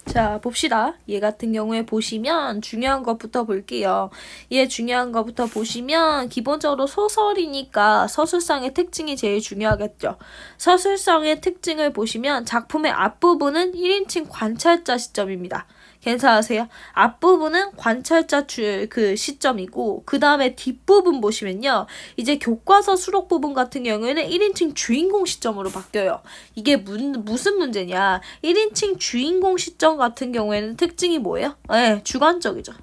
자, 봅시다. 얘 같은 경우에 보시면 중요한 것부터 볼게요. 얘 중요한 것부터 보시면 기본적으로 소설이니까 서술상의 특징이 제일 중요하겠죠. 서술상의 특징을 보시면 작품의 앞부분은 1인칭 관찰자 시점입니다. 괜찮으세요? 앞부분은 관찰자 그 시점이고 그 다음에 뒷부분 보시면요. 이제 교과서 수록 부분 같은 경우에는 1인칭 주인공 시점으로 바뀌어요. 이게 무슨 문제냐. 1인칭 주인공 시점 같은 경우에는 특징이 뭐예요? 네, 주관적이죠.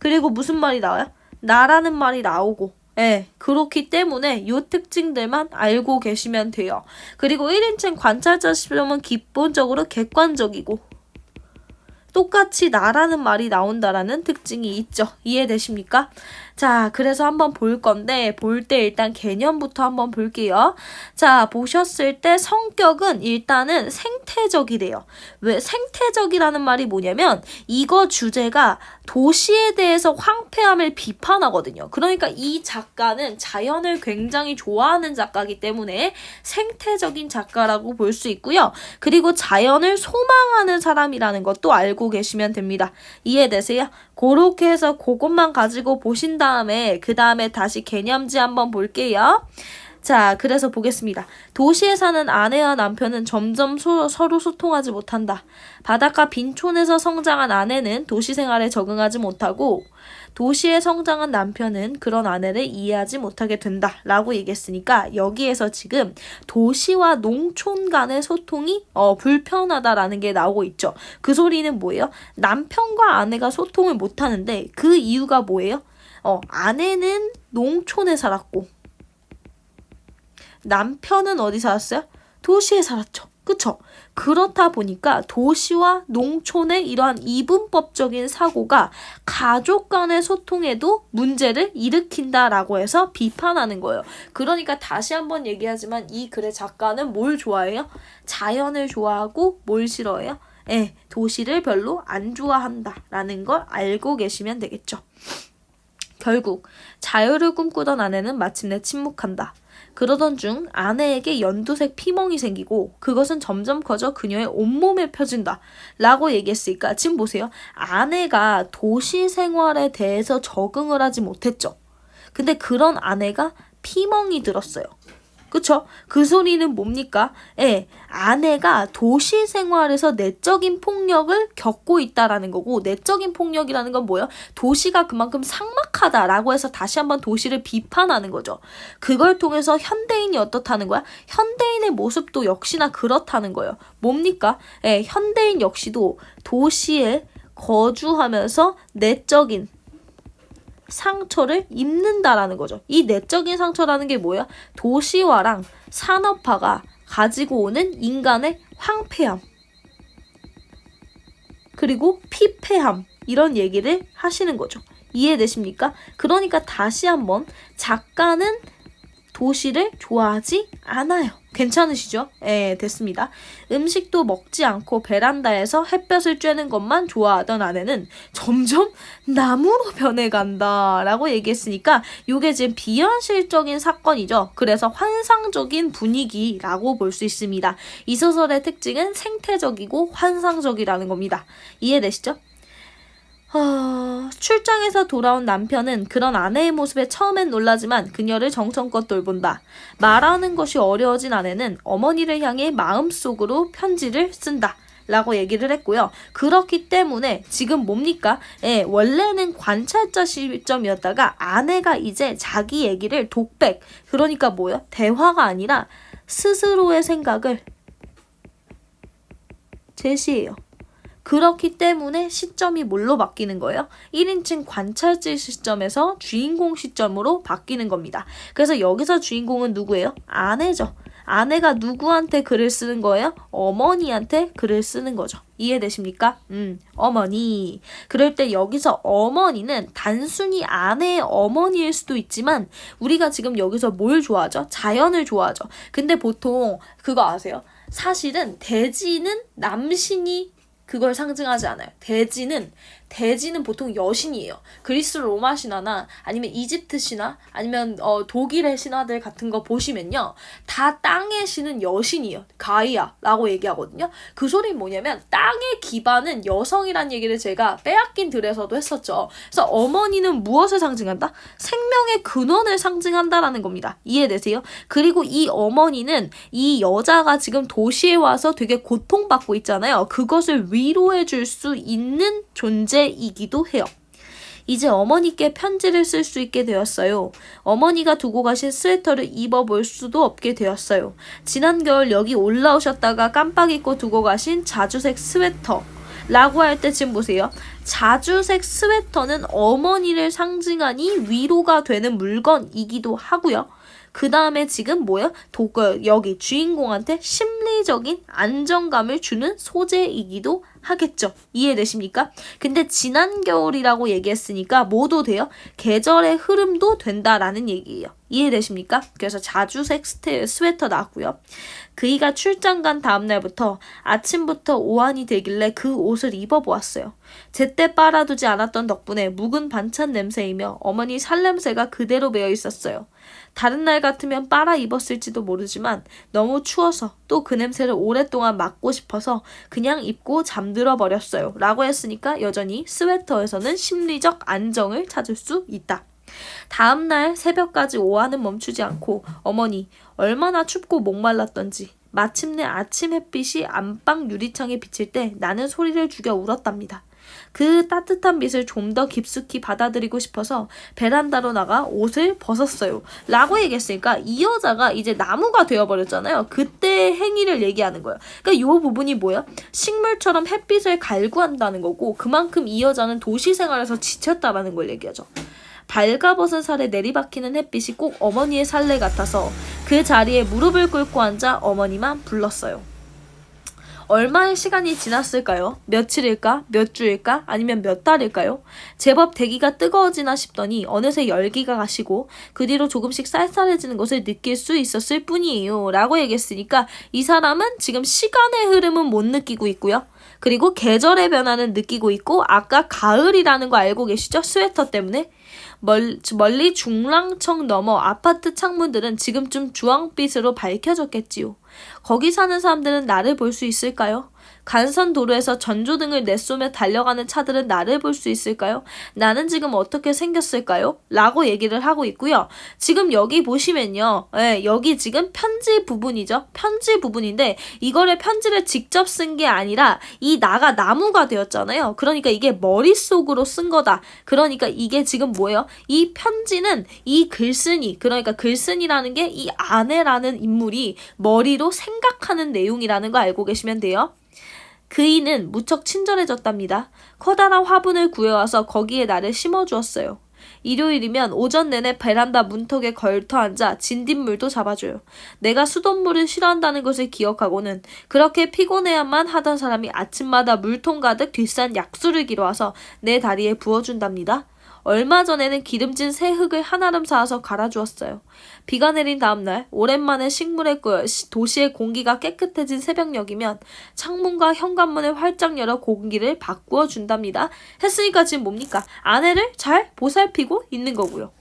그리고 무슨 말이 나와요? 나라는 말이 나오고 예, 그렇기 때문에 이 특징들만 알고 계시면 돼요. 그리고 1인칭 관찰자 시점은 기본적으로 객관적이고 똑같이 나라는 말이 나온다라는 특징이 있죠. 이해되십니까? 자, 그래서 한번 볼 건데 볼 때 일단 개념부터 한번 볼게요. 자, 보셨을 때 성격은 일단은 생태적이래요. 왜 생태적이라는 말이 뭐냐면 이거 주제가 도시에 대해서 황폐함을 비판하거든요. 그러니까 이 작가는 자연을 굉장히 좋아하는 작가이기 때문에 생태적인 작가라고 볼 수 있고요. 그리고 자연을 소망하는 사람이라는 것도 알고 계시면 됩니다. 이해되세요? 그렇게 해서 그것만 가지고 보신 다음에 그 다음에 다시 개념지 한번 볼게요. 자, 그래서 보겠습니다. 도시에 사는 아내와 남편은 점점 서로 소통하지 못한다. 바닷가 빈촌에서 성장한 아내는 도시 생활에 적응하지 못하고 도시에 성장한 남편은 그런 아내를 이해하지 못하게 된다 라고 얘기했으니까 여기에서 지금 도시와 농촌 간의 소통이 불편하다라는 게 나오고 있죠. 그 소리는 뭐예요? 남편과 아내가 소통을 못하는데 그 이유가 뭐예요? 아내는 농촌에 살았고 남편은 어디 살았어요? 도시에 살았죠. 그쵸? 그렇다 보니까 도시와 농촌의 이러한 이분법적인 사고가 가족 간의 소통에도 문제를 일으킨다라고 해서 비판하는 거예요. 그러니까 다시 한번 얘기하지만 이 글의 작가는 뭘 좋아해요? 자연을 좋아하고 뭘 싫어해요? 도시를 별로 안 좋아한다라는 걸 알고 계시면 되겠죠. 결국 자유를 꿈꾸던 아내는 마침내 침묵한다. 그러던 중 아내에게 연두색 피멍이 생기고 그것은 점점 커져 그녀의 온몸에 펴진다 라고 얘기했으니까 지금 보세요. 아내가 도시 생활에 대해서 적응을 하지 못했죠. 근데 그런 아내가 피멍이 들었어요. 그쵸? 그 소리는 뭡니까? 아내가 도시 생활에서 내적인 폭력을 겪고 있다라는 거고 내적인 폭력이라는 건 뭐예요? 도시가 그만큼 삭막하다라고 해서 다시 한번 도시를 비판하는 거죠. 그걸 통해서 현대인이 어떻다는 거야? 현대인의 모습도 역시나 그렇다는 거예요. 뭡니까? 현대인 역시도 도시에 거주하면서 내적인 상처를 입는다라는 거죠. 이 내적인 상처라는 게 뭐야? 도시화랑 산업화가 가지고 오는 인간의 황폐함 그리고 피폐함 이런 얘기를 하시는 거죠. 이해되십니까? 그러니까 다시 한번 작가는 도시를 좋아하지 않아요. 괜찮으시죠? 됐습니다. 음식도 먹지 않고 베란다에서 햇볕을 쬐는 것만 좋아하던 아내는 점점 나무로 변해간다 라고 얘기했으니까 이게 지금 비현실적인 사건이죠. 그래서 환상적인 분위기라고 볼 수 있습니다. 이 소설의 특징은 생태적이고 환상적이라는 겁니다. 이해되시죠? 출장에서 돌아온 남편은 그런 아내의 모습에 처음엔 놀라지만 그녀를 정성껏 돌본다. 말하는 것이 어려워진 아내는 어머니를 향해 마음속으로 편지를 쓴다. 라고 얘기를 했고요. 그렇기 때문에 지금 뭡니까? 원래는 관찰자 시점이었다가 아내가 이제 자기 얘기를 독백, 그러니까 뭐예요? 대화가 아니라 스스로의 생각을 제시해요. 그렇기 때문에 시점이 뭘로 바뀌는 거예요? 1인칭 관찰자 시점에서 주인공 시점으로 바뀌는 겁니다. 그래서 여기서 주인공은 누구예요? 아내죠. 아내가 누구한테 글을 쓰는 거예요? 어머니한테 글을 쓰는 거죠. 이해되십니까? 어머니. 그럴 때 여기서 어머니는 단순히 아내의 어머니일 수도 있지만 우리가 지금 여기서 뭘 좋아하죠? 자연을 좋아하죠. 근데 보통 그거 아세요? 사실은 대지는 남신이 그걸 상징하지 않아요. 대지는 대지는 보통 여신이에요. 그리스 로마 신화나 아니면 이집트 신화 아니면 독일의 신화들 같은 거 보시면요. 다 땅의 신은 여신이에요. 가이아라고 얘기하거든요. 그 소리는 뭐냐면 땅의 기반은 여성이란 얘기를 제가 빼앗긴 들에서도 했었죠. 그래서 어머니는 무엇을 상징한다? 생명의 근원을 상징한다라는 겁니다. 이해되세요? 그리고 이 어머니는 이 여자가 지금 도시에 와서 되게 고통받고 있잖아요. 그것을 위로해 줄 수 있는 존재이기도 해요. 이제 어머니께 편지를 쓸 수 있게 되었어요. 어머니가 두고 가신 스웨터를 입어볼 수도 없게 되었어요. 지난 겨울 여기 올라오셨다가 깜빡 잊고 두고 가신 자주색 스웨터 라고 할 때 지금 보세요. 자주색 스웨터는 어머니를 상징하니 위로가 되는 물건이기도 하고요. 그 다음에 지금 뭐야? 여기 주인공한테 심리적인 안정감을 주는 소재이기도 하겠죠. 이해되십니까? 근데 지난 겨울이라고 얘기했으니까 뭐도 돼요? 계절의 흐름도 된다라는 얘기예요. 이해되십니까? 그래서 자주색 스웨터 나왔고요. 그이가 출장 간 다음날부터 아침부터 오한이 되길래 그 옷을 입어보았어요. 제때 빨아두지 않았던 덕분에 묵은 반찬 냄새이며 어머니 살냄새가 그대로 배어 있었어요. 다른 날 같으면 빨아 입었을지도 모르지만 너무 추워서 또 그 냄새를 오랫동안 맡고 싶어서 그냥 입고 잠들어 버렸어요. 라고 했으니까 여전히 스웨터에서는 심리적 안정을 찾을 수 있다. 다음날 새벽까지 오한은 멈추지 않고 어머니 얼마나 춥고 목말랐던지 마침내 아침 햇빛이 안방 유리창에 비칠 때 나는 소리를 죽여 울었답니다. 그 따뜻한 빛을 좀 더 깊숙이 받아들이고 싶어서 베란다로 나가 옷을 벗었어요. 라고 얘기했으니까 이 여자가 이제 나무가 되어버렸잖아요. 그때의 행위를 얘기하는 거예요. 그러니까 이 부분이 뭐야? 식물처럼 햇빛을 갈구한다는 거고 그만큼 이 여자는 도시 생활에서 지쳤다라는 걸 얘기하죠. 발가벗은 살에 내리박히는 햇빛이 꼭 어머니의 살레 같아서 그 자리에 무릎을 꿇고 앉아 어머니만 불렀어요. 얼마의 시간이 지났을까요? 며칠일까? 몇 주일까? 아니면 몇 달일까요? 제법 대기가 뜨거워지나 싶더니 어느새 열기가 가시고 그 뒤로 조금씩 쌀쌀해지는 것을 느낄 수 있었을 뿐이에요. 라고 얘기했으니까 이 사람은 지금 시간의 흐름은 못 느끼고 있고요. 그리고 계절의 변화는 느끼고 있고 아까 가을이라는 거 알고 계시죠? 스웨터 때문에. 멀리 중랑청 너머 아파트 창문들은 지금쯤 주황빛으로 밝혀졌겠지요. 거기 사는 사람들은 나를 볼 수 있을까요? 간선 도로에서 전조등을 내쏘며 달려가는 차들은 나를 볼 수 있을까요? 나는 지금 어떻게 생겼을까요? 라고 얘기를 하고 있고요. 지금 여기 보시면요. 여기 지금 편지 부분이죠. 편지 부분인데 이거를 편지를 직접 쓴 게 아니라 이 나가 나무가 되었잖아요. 그러니까 이게 머릿속으로 쓴 거다. 그러니까 이게 지금 뭐예요? 이 편지는 이 글쓴이, 그러니까 글쓴이라는 게 이 아내라는 인물이 머리로 생각하는 내용이라는 거 알고 계시면 돼요. 그이는 무척 친절해졌답니다. 커다란 화분을 구해와서 거기에 나를 심어주었어요. 일요일이면 오전 내내 베란다 문턱에 걸터앉아 진딧물도 잡아줘요. 내가 수돗물을 싫어한다는 것을 기억하고는 그렇게 피곤해야만 하던 사람이 아침마다 물통 가득 뒷산 약수를 길어와서 내 다리에 부어준답니다. 얼마 전에는 기름진 새 흙을 한아름 쌓아서 갈아주었어요. 비가 내린 다음날 오랜만에 식물에 끓여 도시의 공기가 깨끗해진 새벽녘이면 창문과 현관문을 활짝 열어 공기를 바꾸어 준답니다. 했으니까 지금 뭡니까? 아내를 잘 보살피고 있는 거고요.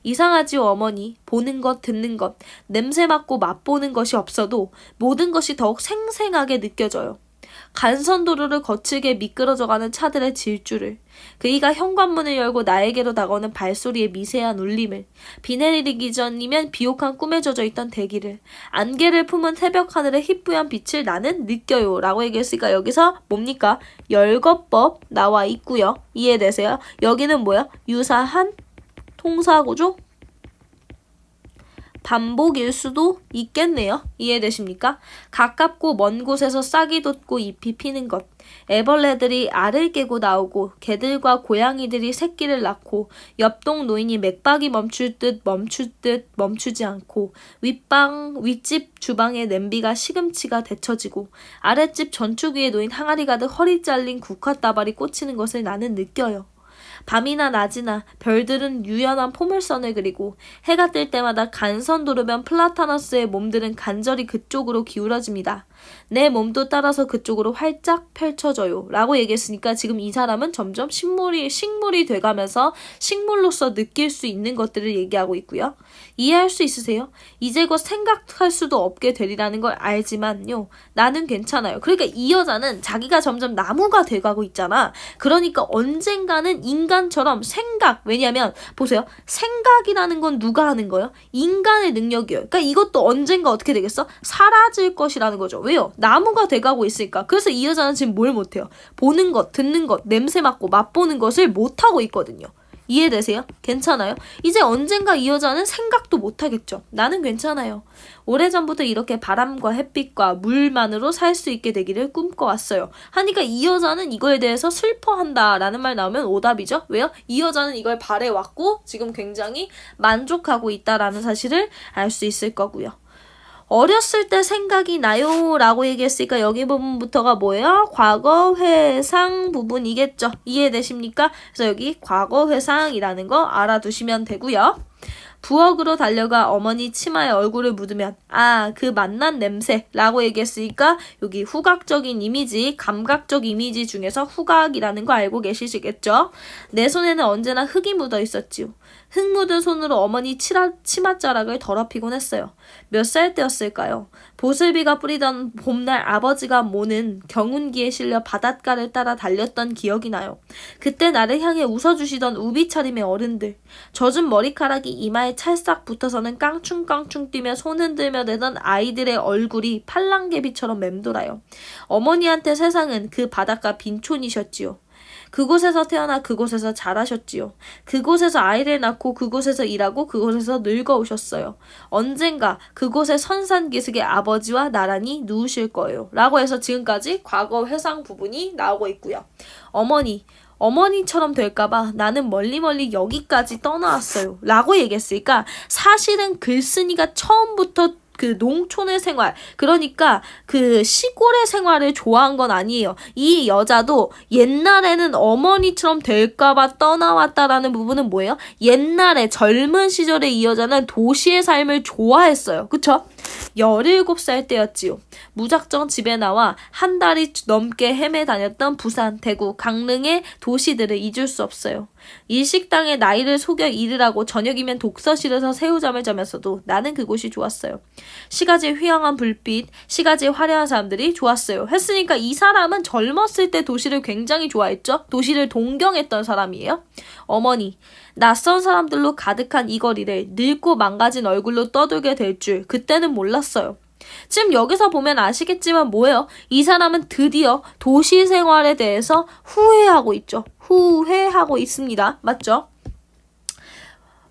이상하지요 어머니. 보는 것, 듣는 것, 냄새 맡고 맛보는 것이 없어도 모든 것이 더욱 생생하게 느껴져요. 간선도로를 거칠게 미끄러져가는 차들의 질주를, 그이가 현관문을 열고 나에게로 다가오는 발소리의 미세한 울림을, 비 내리기 전이면 비옥한 꿈에 젖어있던 대기를, 안개를 품은 새벽 하늘의 희뿌연 빛을 나는 느껴요. 라고 얘기했으니까 여기서 뭡니까? 열거법 나와 있고요. 이해되세요? 여기는 뭐야? 유사한 통사구조? 반복일 수도 있겠네요. 이해되십니까? 가깝고 먼 곳에서 싹이 돋고 잎이 피는 것. 애벌레들이 알을 깨고 나오고 개들과 고양이들이 새끼를 낳고 옆동 노인이 맥박이 멈출 듯 멈추지 않고 윗집 주방의 냄비가 시금치가 데쳐지고 아랫집 전축 위에 놓인 항아리 가득 허리 잘린 국화다발이 꽂히는 것을 나는 느껴요. 밤이나 낮이나 별들은 유연한 포물선을 그리고 해가 뜰 때마다 간선 도르면 플라타너스의 몸들은 간절히 그쪽으로 기울어집니다. 내 몸도 따라서 그쪽으로 활짝 펼쳐져요. 라고 얘기했으니까 지금 이 사람은 점점 식물이 돼가면서 식물로서 느낄 수 있는 것들을 얘기하고 있고요. 이해할 수 있으세요? 이제 곧 생각할 수도 없게 되리라는 걸 알지만요. 나는 괜찮아요. 그러니까 이 여자는 자기가 점점 나무가 돼가고 있잖아. 그러니까 언젠가는 인간처럼 왜냐면 보세요. 생각이라는 건 누가 하는 거예요? 인간의 능력이에요. 그러니까 이것도 언젠가 어떻게 되겠어? 사라질 것이라는 거죠. 왜요? 나무가 돼가고 있으니까. 그래서 이 여자는 지금 뭘 못해요? 보는 것, 듣는 것, 냄새 맡고 맛보는 것을 못하고 있거든요. 이해되세요? 괜찮아요? 이제 언젠가 이 여자는 생각도 못하겠죠. 나는 괜찮아요. 오래전부터 이렇게 바람과 햇빛과 물만으로 살 수 있게 되기를 꿈꿔왔어요. 하니까 이 여자는 이거에 대해서 슬퍼한다라는 말 나오면 오답이죠. 왜요? 이 여자는 이걸 바래왔고 지금 굉장히 만족하고 있다라는 사실을 알 수 있을 거고요. 어렸을 때 생각이 나요 라고 얘기했으니까 여기 부분부터가 뭐예요? 과거 회상 부분이겠죠. 이해되십니까? 그래서 여기 과거 회상이라는 거 알아두시면 되고요. 부엌으로 달려가 어머니 치마에 얼굴을 묻으면 그 만난 냄새 라고 얘기했으니까 여기 후각적인 이미지, 감각적 이미지 중에서 후각이라는 거 알고 계시겠죠? 내 손에는 언제나 흙이 묻어 있었지요. 흙 묻은 손으로 어머니 치맛자락을 더럽히곤 했어요. 몇 살 때였을까요? 보슬비가 뿌리던 봄날 아버지가 모는 경운기에 실려 바닷가를 따라 달렸던 기억이 나요. 그때 나를 향해 웃어주시던 우비차림의 어른들, 젖은 머리카락이 이마에 찰싹 붙어서는 깡충깡충 뛰며 손 흔들며 내던 아이들의 얼굴이 팔랑개비처럼 맴돌아요. 어머니한테 세상은 그 바닷가 빈촌이셨지요. 그곳에서 태어나 그곳에서 자라셨지요. 그곳에서 아이를 낳고 그곳에서 일하고 그곳에서 늙어오셨어요. 언젠가 그곳에 선산기슭의 아버지와 나란히 누우실 거예요. 라고 해서 지금까지 과거 회상 부분이 나오고 있고요. 어머니처럼 될까봐 나는 멀리 여기까지 떠나왔어요. 라고 얘기했으니까 사실은 글쓴이가 처음부터 그 농촌의 생활, 그러니까 그 시골의 생활을 좋아한 건 아니에요. 이 여자도 옛날에는 어머니처럼 될까봐 떠나왔다라는 부분은 뭐예요? 옛날에 젊은 시절에 이 여자는 도시의 삶을 좋아했어요. 그쵸? 17살 때였지요. 무작정 집에 나와 한 달이 넘게 헤매 다녔던 부산, 대구, 강릉의 도시들을 잊을 수 없어요. 일식당에 나이를 속여 일을 하고 저녁이면 독서실에서 새우잠을 자면서도 나는 그곳이 좋았어요. 시가지 휘황한 불빛, 시가지 화려한 사람들이 좋았어요. 했으니까 이 사람은 젊었을 때 도시를 굉장히 좋아했죠. 도시를 동경했던 사람이에요. 어머니, 낯선 사람들로 가득한 이 거리를 늙고 망가진 얼굴로 떠돌게 될 줄 그때는 몰랐어요. 지금 여기서 보면 아시겠지만 뭐예요? 이 사람은 드디어 도시 생활에 대해서 후회하고 있죠. 후회하고 있습니다. 맞죠?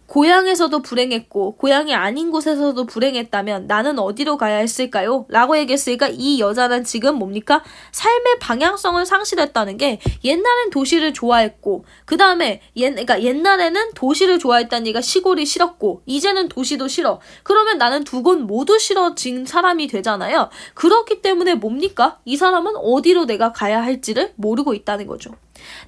고향에서도 불행했고 고향이 아닌 곳에서도 불행했다면 나는 어디로 가야 했을까요? 라고 얘기했으니까 이 여자는 지금 뭡니까? 삶의 방향성을 상실했다는 게 옛날엔 도시를 좋아했고 그 다음에 그러니까 옛날에는 도시를 좋아했다는 얘기가 시골이 싫었고 이제는 도시도 싫어. 그러면 나는 두 곳 모두 싫어진 사람이 되잖아요. 그렇기 때문에 뭡니까? 이 사람은 어디로 내가 가야 할지를 모르고 있다는 거죠.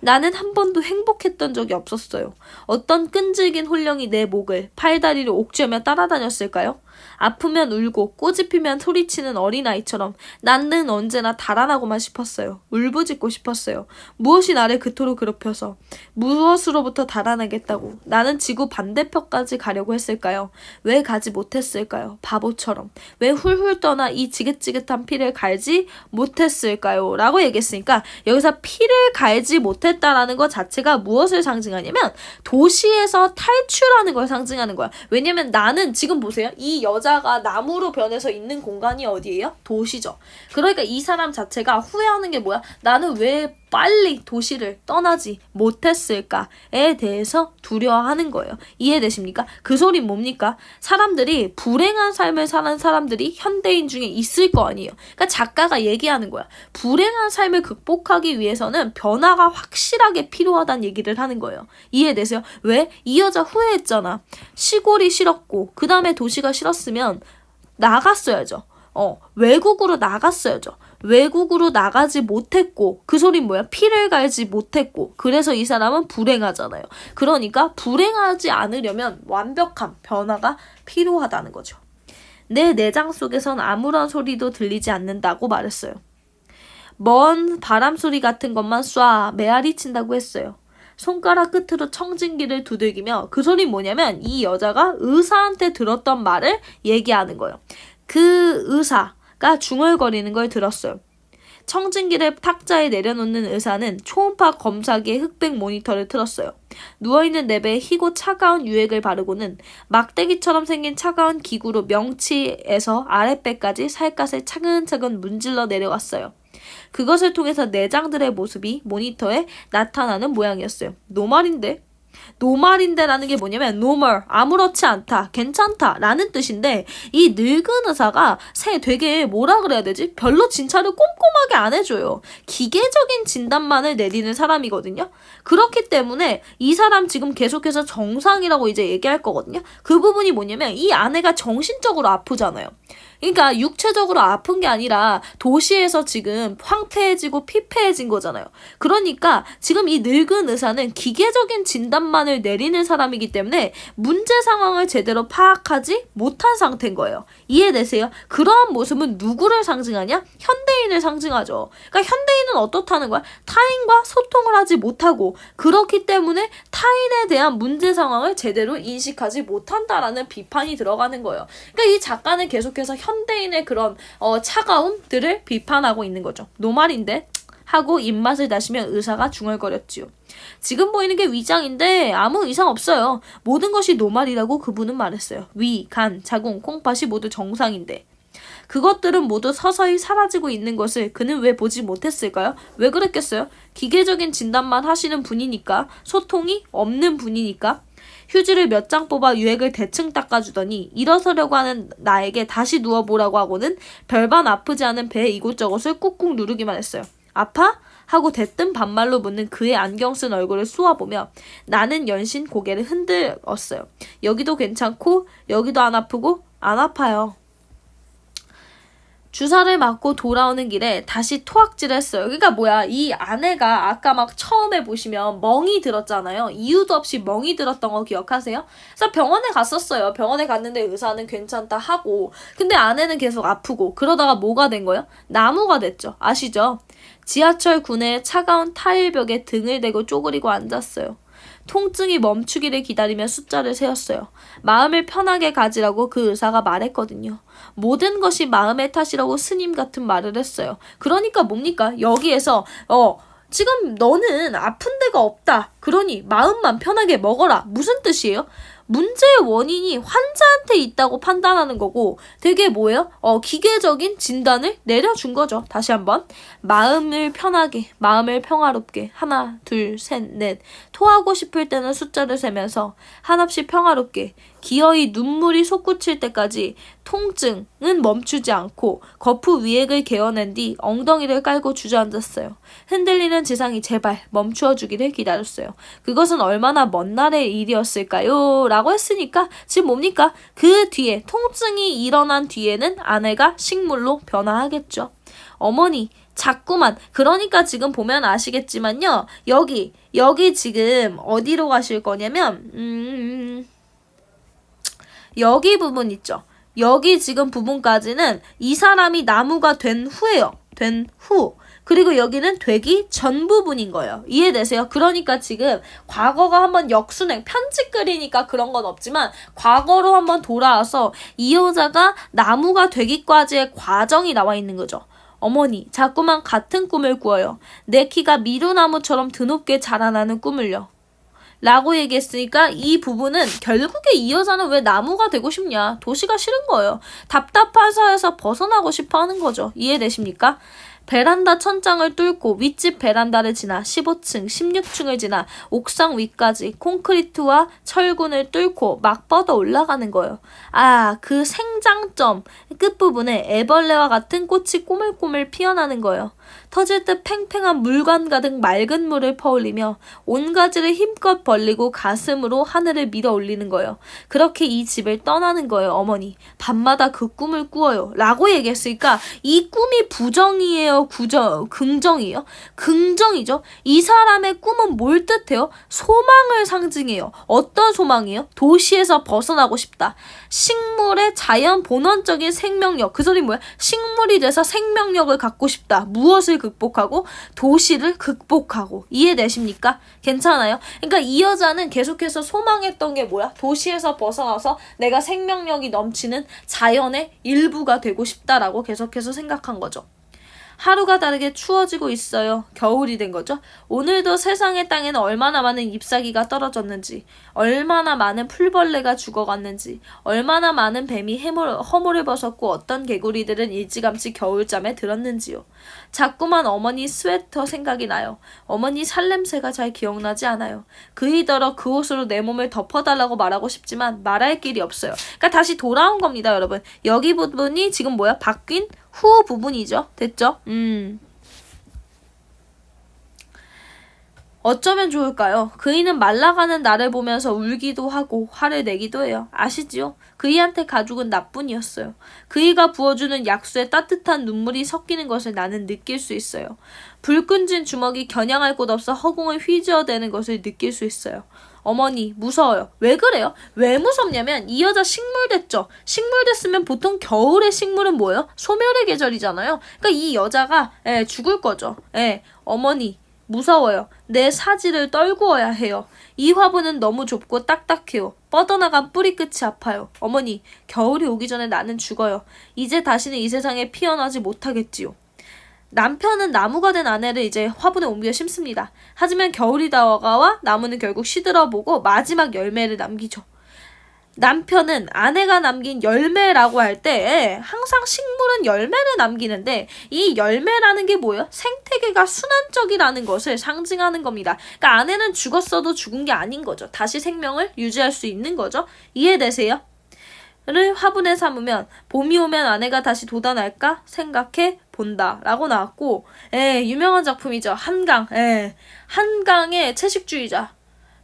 나는 한 번도 행복했던 적이 없었어요. 어떤 끈질긴 혼령이 내 목을, 팔다리를 옥죄며 따라다녔을까요? 아프면 울고 꼬집히면 소리치는 어린아이처럼 나는 언제나 달아나고만 싶었어요. 울부짖고 싶었어요. 무엇이 나를 그토록 괴롭혀서 무엇으로부터 달아나겠다고 나는 지구 반대편까지 가려고 했을까요? 왜 가지 못했을까요? 바보처럼. 왜 훌훌 떠나 이 지긋지긋한 피를 갈지 못했을까요? 라고 얘기했으니까 여기서 피를 갈지 못했다라는 것 자체가 무엇을 상징하냐면 도시에서 탈출하는 걸 상징하는 거야. 왜냐면 나는 지금 보세요. 이 여자가 나무로 변해서 있는 공간이 어디예요? 도시죠. 그러니까 이 사람 자체가 후회하는 게 뭐야? 나는 왜 빨리 도시를 떠나지 못했을까에 대해서 두려워하는 거예요. 이해되십니까? 그 소린 뭡니까? 사람들이 불행한 삶을 사는 사람들이 현대인 중에 있을 거 아니에요. 그러니까 작가가 얘기하는 거야. 불행한 삶을 극복하기 위해서는 변화가 확실하게 필요하다는 얘기를 하는 거예요. 이해되세요? 왜? 이 여자 후회했잖아. 시골이 싫었고 그 다음에 도시가 싫었으면 나갔어야죠. 외국으로 나갔어야죠. 외국으로 나가지 못했고 그 소린 뭐야? 피를 갈지 못했고 그래서 이 사람은 불행하잖아요. 그러니까 불행하지 않으려면 완벽한 변화가 필요하다는 거죠. 내 내장 속에선 아무런 소리도 들리지 않는다고 말했어요. 먼 바람 소리 같은 것만 쏴 메아리 친다고 했어요. 손가락 끝으로 청진기를 두들기며 그 소리 뭐냐면 이 여자가 의사한테 들었던 말을 얘기하는 거예요. 그 의사가 중얼거리는 걸 들었어요. 청진기를 탁자에 내려놓는 의사는 초음파 검사기의 흑백 모니터를 틀었어요. 누워있는 내 배에 희고 차가운 유액을 바르고는 막대기처럼 생긴 차가운 기구로 명치에서 아랫배까지 살갗을 차근차근 문질러 내려갔어요. 그것을 통해서 내장들의 모습이 모니터에 나타나는 모양이었어요. 노말인데라는 게 뭐냐면 normal, 아무렇지 않다, 괜찮다 라는 뜻인데 이 늙은 의사가 되게 뭐라 그래야 되지? 별로 진찰을 꼼꼼하게 안 해줘요. 기계적인 진단만을 내리는 사람이거든요. 그렇기 때문에 이 사람 지금 계속해서 정상이라고 이제 얘기할 거거든요. 그 부분이 뭐냐면 이 아내가 정신적으로 아프잖아요. 그러니까 육체적으로 아픈 게 아니라 도시에서 지금 황폐해지고 피폐해진 거잖아요. 그러니까 지금 이 늙은 의사는 기계적인 진단만을 내리는 사람이기 때문에 문제 상황을 제대로 파악하지 못한 상태인 거예요. 이해되세요? 그러한 모습은 누구를 상징하냐? 현대인을 상징하죠. 그러니까 현대인은 어떻다는 거야? 타인과 소통을 하지 못하고 그렇기 때문에 타인에 대한 문제 상황을 제대로 인식하지 못한다라는 비판이 들어가는 거예요. 그러니까 이 작가는 계속해서 현대인의 그런 차가움들을 비판하고 있는 거죠. 노말인데 하고 입맛을 다시며 의사가 중얼거렸지요. 지금 보이는 게 위장인데 아무 이상 없어요. 모든 것이 노말이라고 그분은 말했어요. 위, 간, 자궁, 콩팥이 모두 정상인데. 그것들은 모두 서서히 사라지고 있는 것을 그는 왜 보지 못했을까요? 왜 그랬겠어요? 기계적인 진단만 하시는 분이니까, 소통이 없는 분이니까. 휴지를 몇 장 뽑아 유액을 대충 닦아주더니 일어서려고 하는 나에게 다시 누워보라고 하고는 별반 아프지 않은 배의 이곳저곳을 꾹꾹 누르기만 했어요. 아파? 하고 대뜸 반말로 묻는 그의 안경 쓴 얼굴을 쏘아보며 나는 연신 고개를 흔들었어요. 여기도 괜찮고 여기도 안 아프고 안 아파요. 주사를 맞고 돌아오는 길에 다시 토악질을 했어요. 그러니까 뭐야, 이 아내가 아까 막 처음에 보시면 멍이 들었잖아요. 이유도 없이 멍이 들었던 거 기억하세요? 그래서 병원에 갔었어요. 병원에 갔는데 의사는 괜찮다 하고 근데 아내는 계속 아프고 그러다가 뭐가 된 거예요? 나무가 됐죠. 아시죠? 지하철 구내의 차가운 타일벽에 등을 대고 쪼그리고 앉았어요. 통증이 멈추기를 기다리며 숫자를 세었어요. 마음을 편하게 가지라고 그 의사가 말했거든요. 모든 것이 마음의 탓이라고 스님 같은 말을 했어요. 그러니까 뭡니까? 여기에서 지금 너는 아픈 데가 없다. 그러니 마음만 편하게 먹어라. 무슨 뜻이에요? 문제의 원인이 환자한테 있다고 판단하는 거고 되게 뭐예요? 기계적인 진단을 내려준 거죠. 다시 한번. 마음을 편하게, 마음을 평화롭게. 하나, 둘, 셋, 넷. 토하고 싶을 때는 숫자를 세면서 한없이 평화롭게 기어이 눈물이 솟구칠 때까지 통증은 멈추지 않고 거푸 위액을 개어낸 뒤 엉덩이를 깔고 주저앉았어요. 흔들리는 지상이 제발 멈추어주기를 기다렸어요. 그것은 얼마나 먼 날의 일이었을까요? 라고 했으니까 지금 뭡니까? 그 뒤에 통증이 일어난 뒤에는 아내가 식물로 변화하겠죠. 어머니 자꾸만 그러니까 지금 보면 아시겠지만요. 여기 지금 어디로 가실 거냐면 여기 부분 있죠. 여기 지금 부분까지는 이 사람이 나무가 된 후예요. 된 후. 그리고 여기는 되기 전 부분인 거예요. 이해되세요? 그러니까 지금 과거가 한번 역순행, 편집 그리니까 그런 건 없지만 과거로 한번 돌아와서 이 여자가 나무가 되기까지의 과정이 나와 있는 거죠. 어머니, 자꾸만 같은 꿈을 꾸어요. 내 키가 미루나무처럼 드높게 자라나는 꿈을요. 라고 얘기했으니까 이 부분은 결국에 이 여자는 왜 나무가 되고 싶냐? 도시가 싫은 거예요. 답답한 사회에서 벗어나고 싶어 하는 거죠. 이해되십니까? 베란다 천장을 뚫고 윗집 베란다를 지나 15층, 16층을 지나 옥상 위까지 콘크리트와 철근을 뚫고 막 뻗어 올라가는 거예요. 그 생장점 끝부분에 애벌레와 같은 꽃이 꼬물꼬물 피어나는 거예요. 터질 듯 팽팽한 물관 가득 맑은 물을 퍼올리며 온 가지를 힘껏 벌리고 가슴으로 하늘을 밀어 올리는 거예요. 그렇게 이 집을 떠나는 거예요. 어머니. 밤마다 그 꿈을 꾸어요. 라고 얘기했으니까 이 꿈이 부정이에요? 긍정이에요? 긍정이죠. 이 사람의 꿈은 뭘 뜻해요? 소망을 상징해요. 어떤 소망이에요? 도시에서 벗어나고 싶다. 식물의 자연 본원적인 생명력. 그 소리 뭐야? 식물이 돼서 생명력을 갖고 싶다. 무엇을 극복하고? 도시를 극복하고. 이해되십니까? 괜찮아요? 그러니까 이 여자는 계속해서 소망했던 게 뭐야? 도시에서 벗어나서 내가 생명력이 넘치는 자연의 일부가 되고 싶다라고 계속해서 생각한 거죠. 하루가 다르게 추워지고 있어요. 겨울이 된 거죠. 오늘도 세상의 땅에는 얼마나 많은 잎사귀가 떨어졌는지, 얼마나 많은 풀벌레가 죽어갔는지, 얼마나 많은 뱀이 허물을 벗었고 어떤 개구리들은 일찌감치 겨울잠에 들었는지요. 자꾸만 어머니 스웨터 생각이 나요. 어머니 살냄새가 잘 기억나지 않아요. 그이더러 그 옷으로 내 몸을 덮어달라고 말하고 싶지만 말할 길이 없어요. 그러니까 다시 돌아온 겁니다, 여러분. 여기 부분이 지금 뭐야? 바뀐 후 부분이죠. 됐죠? 어쩌면 좋을까요? 그이는 말라가는 나를 보면서 울기도 하고 화를 내기도 해요. 아시지요? 그이한테 가족은 나뿐이었어요. 그이가 부어주는 약수에 따뜻한 눈물이 섞이는 것을 나는 느낄 수 있어요. 불 끈진 주먹이 겨냥할 곳 없어 허공을 휘저어대는 것을 느낄 수 있어요. 어머니 무서워요. 왜 그래요? 왜 무섭냐면 이 여자 식물 됐죠. 식물 됐으면 보통 겨울의 식물은 뭐예요? 소멸의 계절이잖아요. 그러니까 이 여자가 죽을 거죠. 어머니 무서워요. 내 사지를 떨구어야 해요. 이 화분은 너무 좁고 딱딱해요. 뻗어나간 뿌리 끝이 아파요. 어머니 겨울이 오기 전에 나는 죽어요. 이제 다시는 이 세상에 피어나지 못하겠지요. 남편은 나무가 된 아내를 이제 화분에 옮겨 심습니다. 하지만 겨울이 다가와 나무는 결국 시들어보고 마지막 열매를 남기죠. 남편은 아내가 남긴 열매라고 할 때 항상 식물은 열매를 남기는데 이 열매라는 게 뭐예요? 생태계가 순환적이라는 것을 상징하는 겁니다. 그러니까 아내는 죽었어도 죽은 게 아닌 거죠. 다시 생명을 유지할 수 있는 거죠. 이해되세요? 를 화분에 삼으면 봄이 오면 아내가 다시 돋아날까 생각해 본다 라고 나왔고 유명한 작품이죠. 한강. 한강의 채식주의자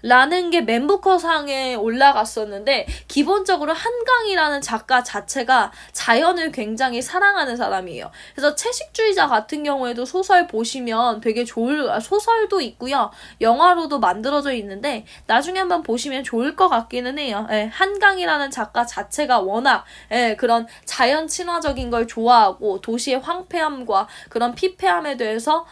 라는 게 맨부커상에 올라갔었는데 기본적으로 한강이라는 작가 자체가 자연을 굉장히 사랑하는 사람이에요. 그래서 채식주의자 같은 경우에도 소설 보시면 되게 소설도 있고요. 영화로도 만들어져 있는데 나중에 한번 보시면 좋을 것 같기는 해요. 한강이라는 작가 자체가 워낙 그런 자연 친화적인 걸 좋아하고 도시의 황폐함과 그런 피폐함에 대해서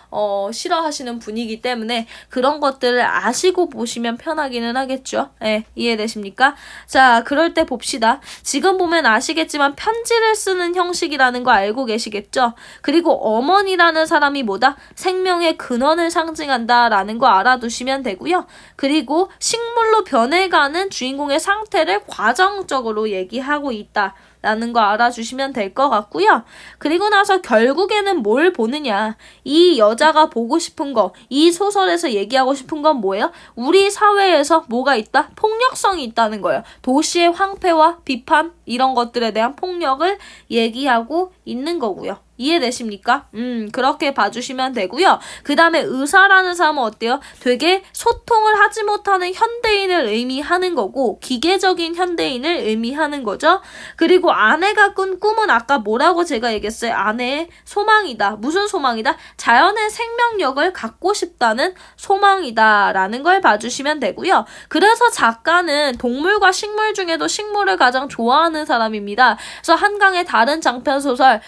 싫어하시는 분이기 때문에 그런 것들을 아시고 보시면 편하기는 하겠죠. 이해되십니까? 자, 그럴 때 봅시다. 지금 보면 아시겠지만 편지를 쓰는 형식이라는 거 알고 계시겠죠? 그리고 어머니라는 사람이 뭐다? 생명의 근원을 상징한다라는 거 알아두시면 되고요. 그리고 식물로 변해가는 주인공의 상태를 과정적으로 얘기하고 있다. 라는 거 알아주시면 될 것 같고요. 그리고 나서 결국에는 뭘 보느냐. 이 여자가 보고 싶은 거, 이 소설에서 얘기하고 싶은 건 뭐예요? 우리 사회에서 뭐가 있다? 폭력성이 있다는 거예요. 도시의 황폐와 비판 이런 것들에 대한 폭력을 얘기하고 있는 거고요. 이해되십니까? 그렇게 봐주시면 되고요. 그 다음에 의사라는 사람은 어때요? 되게 소통을 하지 못하는 현대인을 의미하는 거고 기계적인 현대인을 의미하는 거죠. 그리고 아내가 꾼 꿈은 아까 뭐라고 제가 얘기했어요? 아내의 소망이다. 무슨 소망이다? 자연의 생명력을 갖고 싶다는 소망이다 라는 걸 봐주시면 되고요. 그래서 작가는 동물과 식물 중에도 식물을 가장 좋아하는 사람입니다. 그래서 한강의 다른 장편소설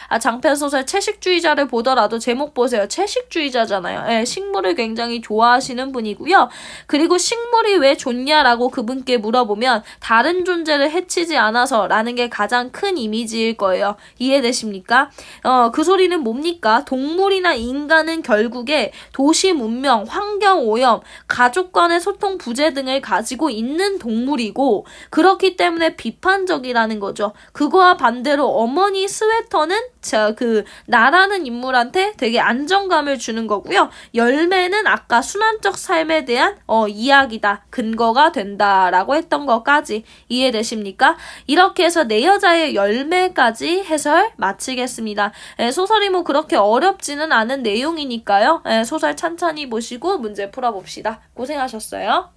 채식주의자를 보더라도 제목 보세요. 채식주의자잖아요. 식물을 굉장히 좋아하시는 분이고요. 그리고 식물이 왜 좋냐라고 그분께 물어보면 다른 존재를 해치지 않아서 라는 게 가장 큰 이미지일 거예요. 이해되십니까? 그 소리는 뭡니까? 동물이나 인간은 결국에 도시 문명, 환경 오염, 가족 간의 소통 부재 등을 가지고 있는 동물이고 그렇기 때문에 비판적이라는 거죠. 그거와 반대로 어머니 스웨터는 나라는 인물한테 되게 안정감을 주는 거고요. 열매는 아까 순환적 삶에 대한 이야기다. 근거가 된다라고 했던 것까지 이해되십니까? 이렇게 해서 내 여자의 열매까지 해설 마치겠습니다. 소설이 뭐 그렇게 어렵지는 않은 내용이니까요. 소설 찬찬히 보시고 문제 풀어봅시다. 고생하셨어요.